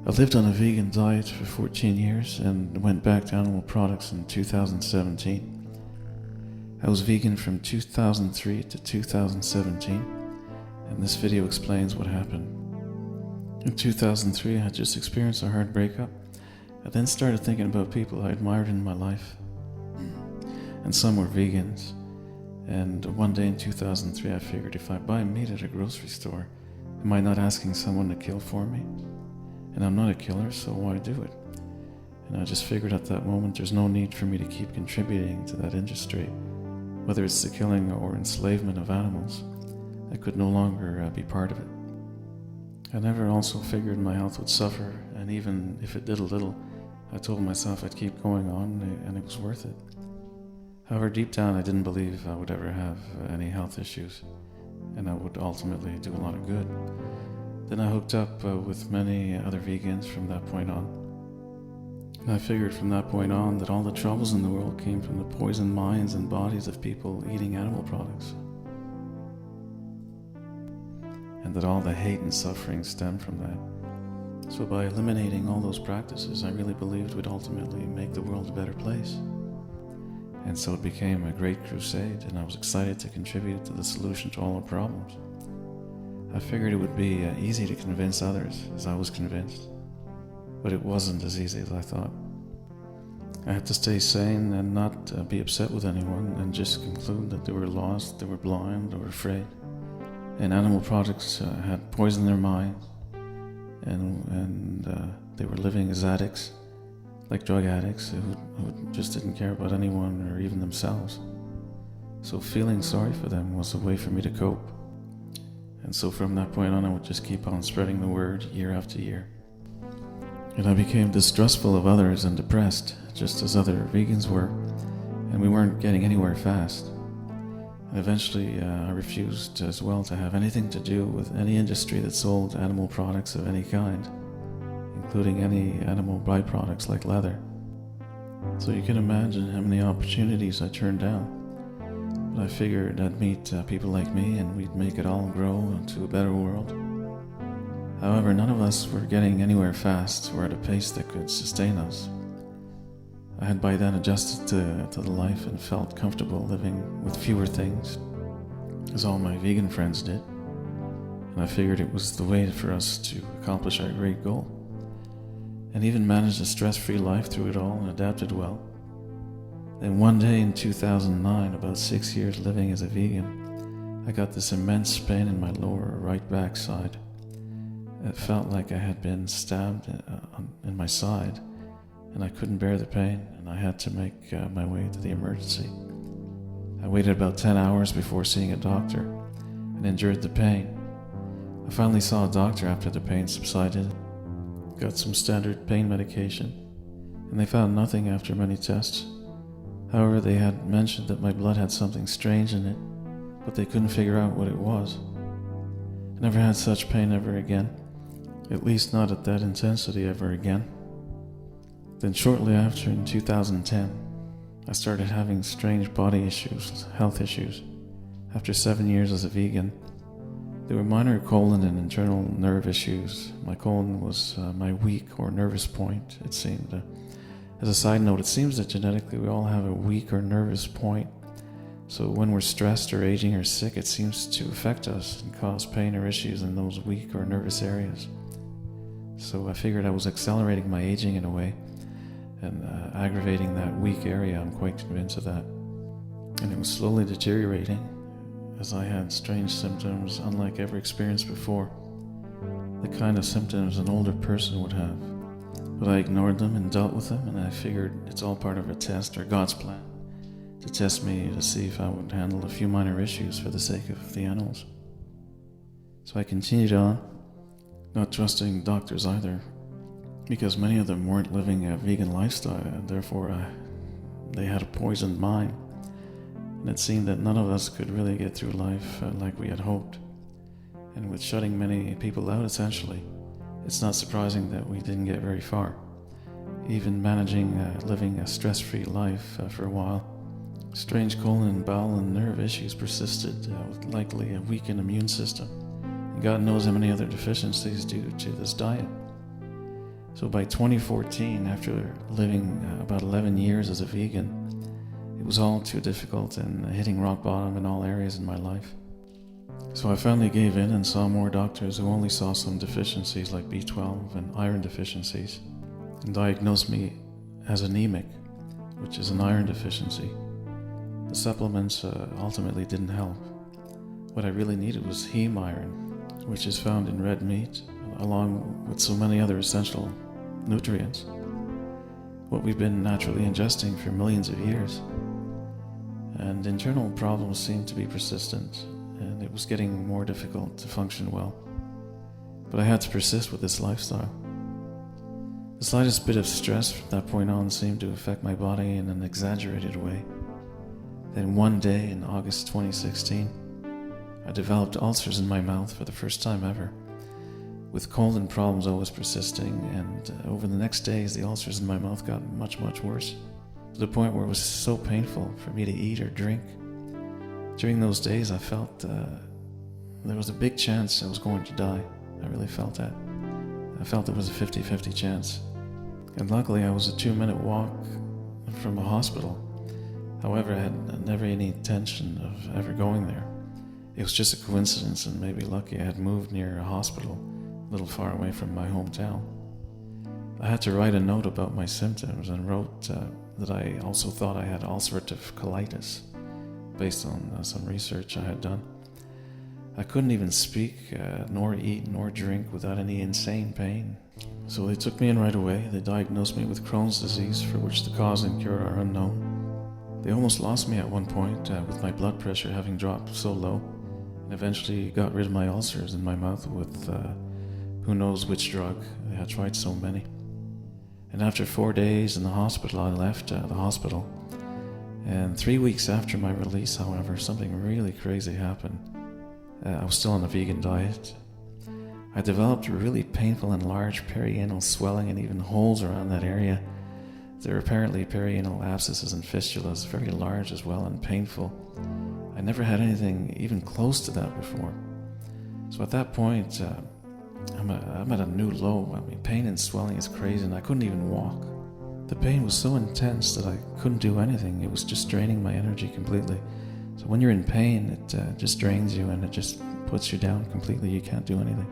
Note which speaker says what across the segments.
Speaker 1: I lived on a vegan diet for 14 years and went back to animal products in 2017. I was vegan from 2003 to 2017, and this video explains what happened. In 2003, I had just experienced a hard breakup. I then started thinking about people I admired in my life, and some were vegans. And one day in 2003, I figured, if I buy meat at a grocery store, am I not asking someone to kill for me? And I'm not a killer, so why do it? And I just figured at that moment there's no need for me to keep contributing to that industry, whether it's the killing or enslavement of animals. I could no longer be part of it. I never also figured my health would suffer, and even if it did a little, I told myself I'd keep going on, and it was worth it. However, deep down I didn't believe I would ever have any health issues, and I would ultimately do a lot of good. Then I hooked up with many other vegans from that point on. And I figured from that point on that all the troubles in the world came from the poisoned minds and bodies of people eating animal products, and that all the hate and suffering stemmed from that. So by eliminating all those practices, I really believed we'd ultimately make the world a better place. And so it became a Great Crusade, and I was excited to contribute to the solution to all our problems. I figured it would be easy to convince others, as I was convinced, but it wasn't as easy as I thought. I had to stay sane and not be upset with anyone, and just conclude that they were lost, they were blind, or afraid. And animal products had poisoned their minds, and they were living as addicts, like drug addicts who just didn't care about anyone or even themselves. So feeling sorry for them was a way for me to cope. And so from that point on, I would just keep on spreading the word year after year. And I became distrustful of others and depressed, just as other vegans were, and we weren't getting anywhere fast. And eventually, I refused as well to have anything to do with any industry that sold animal products of any kind, including any animal byproducts like leather. So you can imagine how many opportunities I turned down. But I figured I'd meet people like me, and we'd make it all grow into a better world. However, none of us were getting anywhere fast or at a pace that could sustain us. I had by then adjusted to the life and felt comfortable living with fewer things, as all my vegan friends did. And I figured it was the way for us to accomplish our great goal, and even managed a stress-free life through it all and adapted well. Then one day in 2009, about 6 years living as a vegan, I got this immense pain in my lower right backside. It felt like I had been stabbed in my side, and I couldn't bear the pain, and I had to make my way to the emergency. I waited about 10 hours before seeing a doctor and endured the pain. I finally saw a doctor after the pain subsided, got some standard pain medication, and they found nothing after many tests. However, they had mentioned that my blood had something strange in it, but they couldn't figure out what it was. I never had such pain ever again, at least not at that intensity ever again. Then shortly after, in 2010, I started having strange body issues, health issues. After 7 years as a vegan, there were minor colon and internal nerve issues. My colon was my weak or nervous point, it seemed. As a side note, it seems that genetically we all have a weak or nervous point. So when we're stressed or aging or sick, it seems to affect us and cause pain or issues in those weak or nervous areas. So I figured I was accelerating my aging in a way and aggravating that weak area. I'm quite convinced of that. And it was slowly deteriorating as I had strange symptoms unlike ever experienced before, the kind of symptoms an older person would have. But I ignored them and dealt with them, and I figured it's all part of a test or God's plan to test me to see if I would handle a few minor issues for the sake of the animals. So I continued on, not trusting doctors either, because many of them weren't living a vegan lifestyle, and therefore they had a poisoned mind. And it seemed that none of us could really get through life like we had hoped. And with shutting many people out, essentially, it's not surprising that we didn't get very far. Even managing living a stress-free life for a while, strange colon, bowel, and nerve issues persisted with likely a weakened immune system. And God knows how many other deficiencies due to this diet. So by 2014, after living about 11 years as a vegan, it was all too difficult and hitting rock bottom in all areas in my life. So I finally gave in and saw more doctors who only saw some deficiencies like B12 and iron deficiencies, and diagnosed me as anemic, which is an iron deficiency. The supplements ultimately didn't help. What I really needed was heme iron, which is found in red meat, along with so many other essential nutrients, what we've been naturally ingesting for millions of years. And internal problems seemed to be persistent, and it was getting more difficult to function well. But I had to persist with this lifestyle. The slightest bit of stress from that point on seemed to affect my body in an exaggerated way. Then one day in August 2016, I developed ulcers in my mouth for the first time ever, with colon problems always persisting, and over the next days the ulcers in my mouth got much worse, to the point where it was so painful for me to eat or drink. During those days I felt there was a big chance I was going to die. I really felt that. I felt there was a 50-50 chance. And luckily I was a 2-minute walk from a hospital. However, I had never any intention of ever going there. It was just a coincidence and maybe lucky I had moved near a hospital a little far away from my hometown. I had to write a note about my symptoms and wrote that I also thought I had ulcerative colitis based on some research I had done. I couldn't even speak, nor eat, nor drink without any insane pain. So they took me in right away. They diagnosed me with Crohn's disease, for which the cause and cure are unknown. They almost lost me at one point, with my blood pressure having dropped so low, and eventually got rid of my ulcers in my mouth with who knows which drug. They had tried so many. And after 4 days in the hospital, I left the hospital. And 3 weeks after my release, however, something really crazy happened. I was still on a vegan diet. I developed really painful and large perianal swelling and even holes around that area. There are apparently perianal abscesses and fistulas, very large as well and painful. I never had anything even close to that before. So at that point, I'm at a new low. I mean, pain and swelling is crazy, and I couldn't even walk. The pain was so intense that I couldn't do anything. It was just draining my energy completely. So when you're in pain, it just drains you and it just puts you down completely. You can't do anything.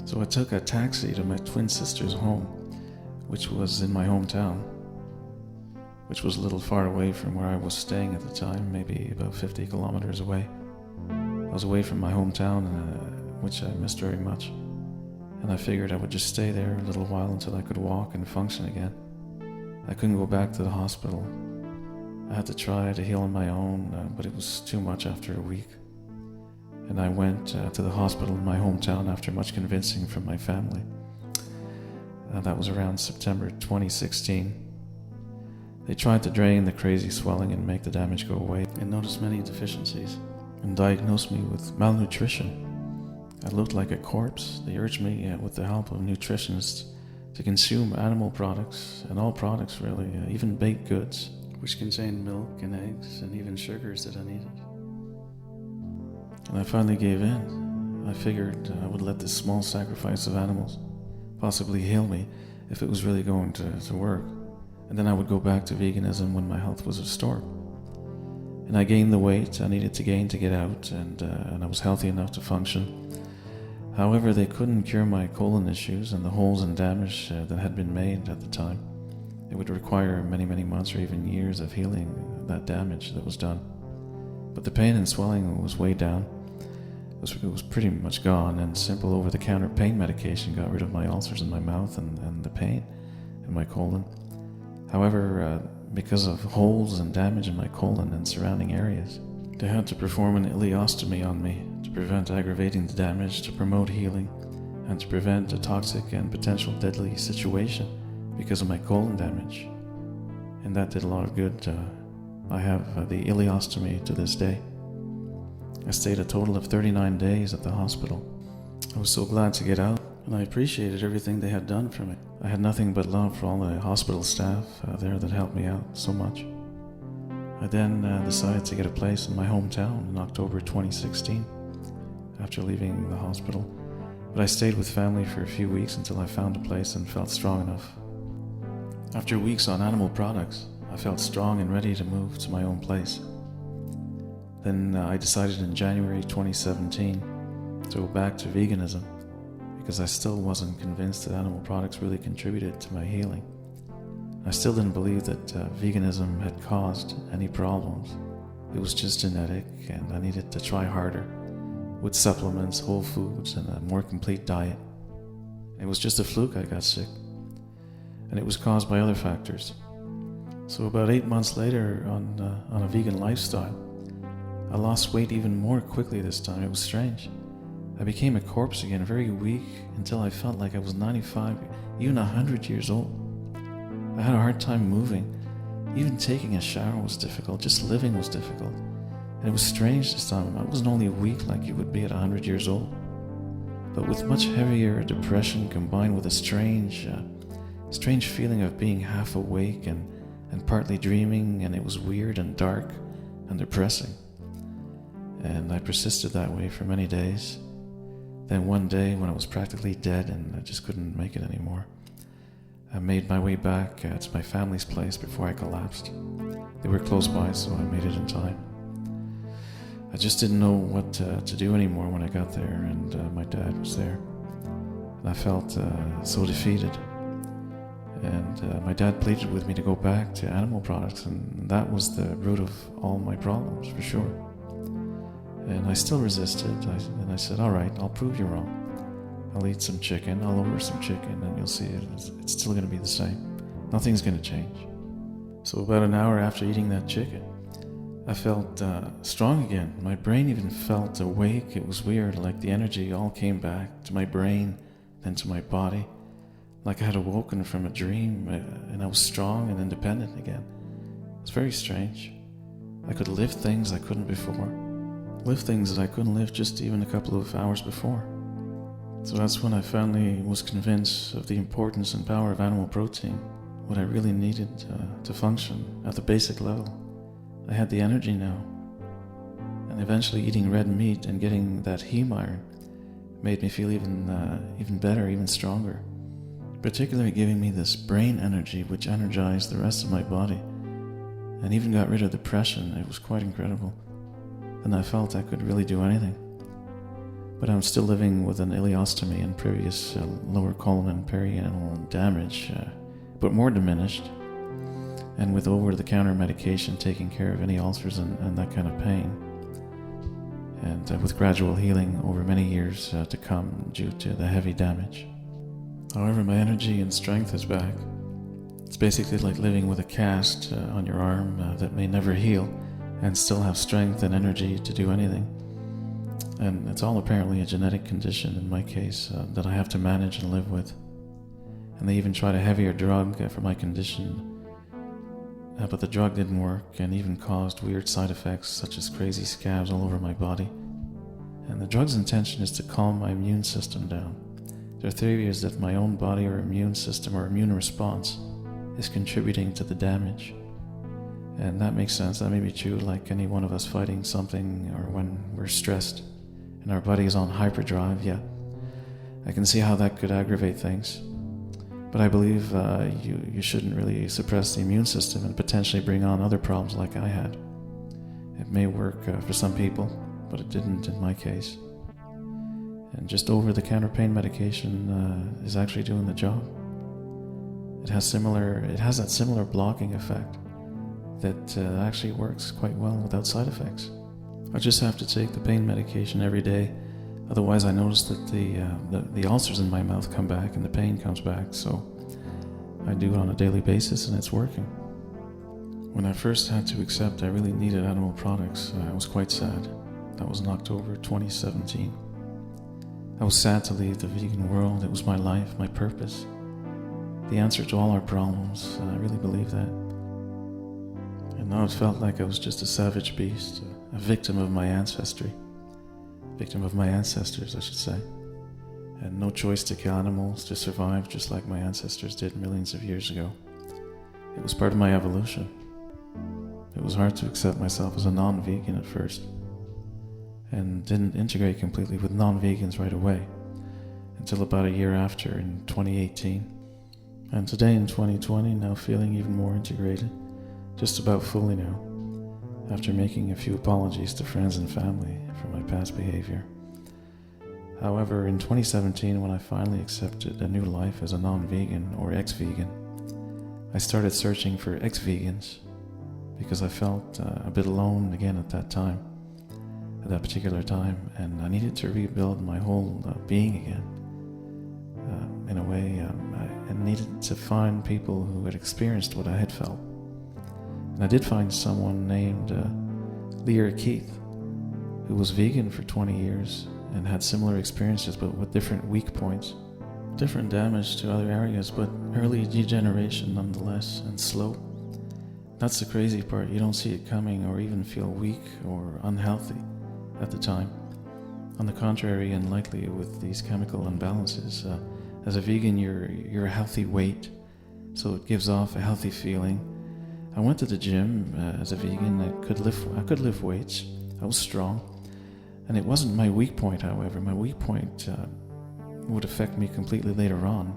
Speaker 1: So I took a taxi to my twin sister's home, which was in my hometown, which was a little far away from where I was staying at the time, maybe about 50 kilometers away. I was away from my hometown, which I missed very much. And I figured I would just stay there a little while until I could walk and function again. I couldn't go back to the hospital. I had to try to heal on my own, but it was too much after a week. And I went to the hospital in my hometown after much convincing from my family. That was around September 2016. They tried to drain the crazy swelling and make the damage go away, and noticed many deficiencies, and diagnosed me with malnutrition. I looked like a corpse. They urged me, with the help of nutritionists, to consume animal products, and all products really, even baked goods, which contained milk and eggs and even sugars that I needed. And I finally gave in. I figured I would let this small sacrifice of animals possibly heal me if it was really going to work. And then I would go back to veganism when my health was restored. And I gained the weight I needed to gain to get out, and I was healthy enough to function. However, they couldn't cure my colon issues and the holes and damage that had been made at the time. It would require many months or even years of healing that damage that was done. But the pain and swelling was way down. It was pretty much gone, and simple over-the-counter pain medication got rid of my ulcers in my mouth and the pain in my colon. However, because of holes and damage in my colon and surrounding areas, they had to perform an ileostomy on me to prevent aggravating the damage, to promote healing, and to prevent a toxic and potential deadly situation because of my colon damage. And that did a lot of good. I have the ileostomy to this day. I stayed a total of 39 days at the hospital. I was so glad to get out, and I appreciated everything they had done for me. I had nothing but love for all the hospital staff there that helped me out so much. I then decided to get a place in my hometown in October 2016 after leaving the hospital. But I stayed with family for a few weeks until I found a place and felt strong enough. After weeks on animal products, I felt strong and ready to move to my own place. Then I decided in January 2017 to go back to veganism because I still wasn't convinced that animal products really contributed to my healing. I still didn't believe that veganism had caused any problems. It was just genetic, and I needed to try harder with supplements, whole foods, and a more complete diet. It was just a fluke I got sick, and it was caused by other factors. So about 8 months later, on a vegan lifestyle, I lost weight even more quickly this time. It was strange. I became a corpse again, very weak, until I felt like I was 95, even 100 years old. I had a hard time moving. Even taking a shower was difficult. Just living was difficult. And it was strange this time. I wasn't only weak like you would be at 100 years old, but with much heavier depression combined with a strange feeling of being half awake and partly dreaming, and it was weird and dark and depressing. And I persisted that way for many days. Then one day, when I was practically dead and I just couldn't make it anymore, I made my way back to my family's place before I collapsed. They were close by, so I made it in time. I just didn't know what to do anymore when I got there, and my dad was there. And I felt so defeated. And my dad pleaded with me to go back to animal products, and that was the root of all my problems, for sure. And I still resisted, and I said, all right, I'll prove you wrong. I'll eat some chicken, I'll order some chicken, and you'll see it's still going to be the same. Nothing's going to change. So about an hour after eating that chicken, I felt strong again. My brain even felt awake. It was weird, like the energy all came back to my brain, then to my body. Like I had awoken from a dream, and I was strong and independent again. It was very strange. I could lift things I couldn't before. Lift things that I couldn't lift just even a couple of hours before. So that's when I finally was convinced of the importance and power of animal protein, what I really needed to function at the basic level. I had the energy now. And eventually eating red meat and getting that heme iron made me feel even better, even stronger. Particularly giving me this brain energy which energized the rest of my body and even got rid of depression. It was quite incredible. And I felt I could really do anything. But I'm still living with an ileostomy and previous lower colon and perianal damage, but more diminished, and with over-the-counter medication taking care of any ulcers and that kind of pain, and with gradual healing over many years to come due to the heavy damage. However, my energy and strength is back. It's basically like living with a cast on your arm that may never heal and still have strength and energy to do anything. And it's all apparently a genetic condition in my case that I have to manage and live with. And they even tried a heavier drug for my condition, but the drug didn't work and even caused weird side effects such as crazy scabs all over my body. And the drug's intention is to calm my immune system down. Their theory is that my own body or immune system or immune response is contributing to the damage. And that makes sense. That may be true, like any one of us fighting something or when we're stressed and our body is on hyperdrive. Yeah, I can see how that could aggravate things. But I believe you shouldn't really suppress the immune system and potentially bring on other problems like I had. It may work for some people, but it didn't in my case. And just over-the-counter pain medication is actually doing the job. It has that similar blocking effect that actually works quite well without side effects. I just have to take the pain medication every day. Otherwise, I notice that the ulcers in my mouth come back and the pain comes back. So I do it on a daily basis, and it's working. When I first had to accept I really needed animal products, I was quite sad. That was in October 2017. I was sad to leave the vegan world. It was my life, my purpose, the answer to all our problems. I really believe that. And now it felt like I was just a savage beast, a victim of my ancestry. Victim of my ancestors, I should say. And no choice to kill animals to survive, just like my ancestors did millions of years ago. It was part of my evolution. It was hard to accept myself as a non-vegan at first, and didn't integrate completely with non-vegans right away. until about a year after in 2018. And today in 2020, now feeling even more integrated, just about fully now, after making a few apologies to friends and family for my past behavior. However, in 2017, when I finally accepted a new life as a non-vegan or ex-vegan, I started searching for ex-vegans because I felt a bit alone again at that particular time, and I needed to rebuild my whole being again. In a way, I needed to find people who had experienced what I had felt. And I did find someone named Leah Keith, who was vegan for 20 years and had similar experiences but with different weak points, different damage to other areas, but early degeneration nonetheless, and slow. That's the crazy part. You don't see it coming or even feel weak or unhealthy at the time. On the contrary, and likely with these chemical imbalances, as a vegan you're a healthy weight, so it gives off a healthy feeling. I went to the gym as a vegan. I could lift weights. I was strong, and it wasn't my weak point. However, my weak point would affect me completely later on,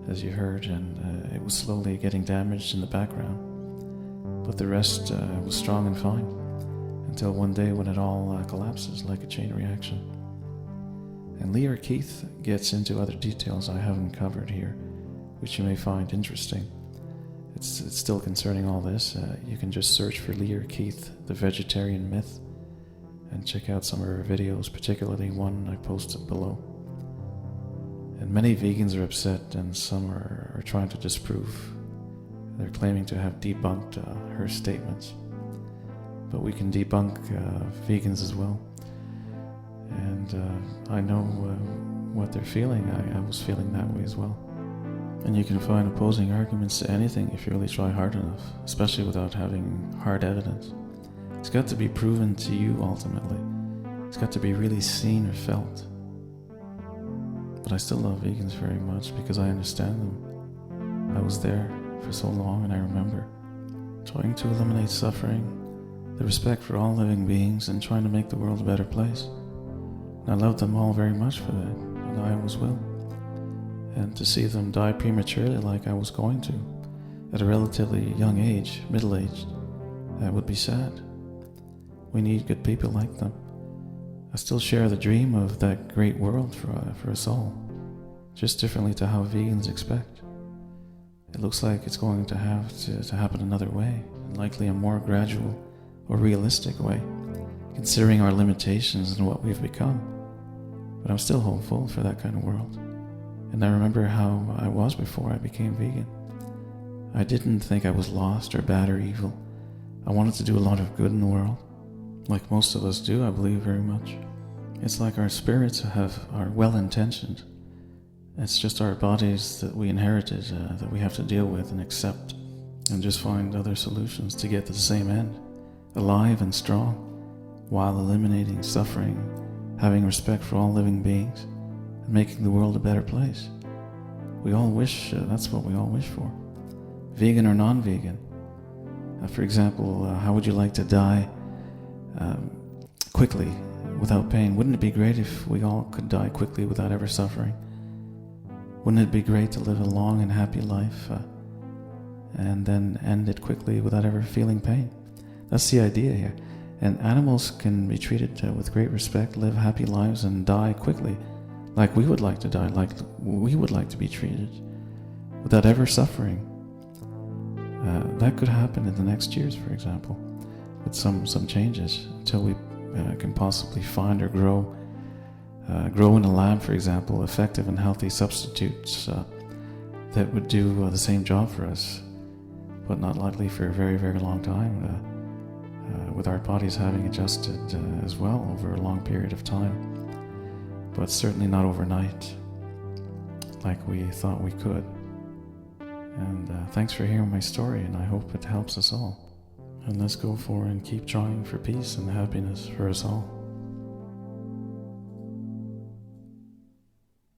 Speaker 1: as you heard, and it was slowly getting damaged in the background. But the rest was strong and fine until one day when it all collapses like a chain reaction. And Leah Keith gets into other details I haven't covered here, which you may find interesting. It's still concerning all this. You can just search for Leah Keith, the vegetarian myth, and check out some of her videos, particularly one I posted below. And many vegans are upset, and some are trying to disprove. They're claiming to have debunked her statements. But we can debunk vegans as well. And I know what they're feeling. I was feeling that way as well. And you can find opposing arguments to anything if you really try hard enough, especially without having hard evidence. It's got to be proven to you ultimately. It's got to be really seen or felt. But I still love vegans very much because I understand them. I was there for so long, and I remember trying to eliminate suffering, the respect for all living beings, and trying to make the world a better place. And I loved them all very much for that, and I always will. And to see them die prematurely like I was going to, at a relatively young age, middle-aged, that would be sad. We need good people like them. I still share the dream of that great world for us all, just differently to how vegans expect. It looks like it's going to have to happen another way, and likely a more gradual or realistic way, considering our limitations and what we've become. But I'm still hopeful for that kind of world. And I remember how I was before I became vegan. I didn't think I was lost or bad or evil. I wanted to do a lot of good in the world. Like most of us do, I believe very much. It's like our spirits are well-intentioned. It's just our bodies that we inherited that we have to deal with and accept, and just find other solutions to get to the same end, alive and strong, while eliminating suffering, having respect for all living beings, and making the world a better place. We all wish, that's what we all wish for. Vegan or non-vegan. For example, how would you like to die quickly, without pain? Wouldn't it be great if we all could die quickly without ever suffering? Wouldn't it be great to live a long and happy life and then end it quickly without ever feeling pain? That's the idea here. And animals can be treated with great respect, live happy lives, and die quickly, like we would like to die, like we would like to be treated, without ever suffering. That could happen in the next years, for example, with some changes, until we can possibly find or grow in a lab, for example, effective and healthy substitutes that would do the same job for us, but not likely for a very, very long time, with our bodies having adjusted as well over a long period of time, but certainly not overnight, like we thought we could. And thanks for hearing my story, and I hope it helps us all. And let's go for and keep trying for peace and happiness for us all.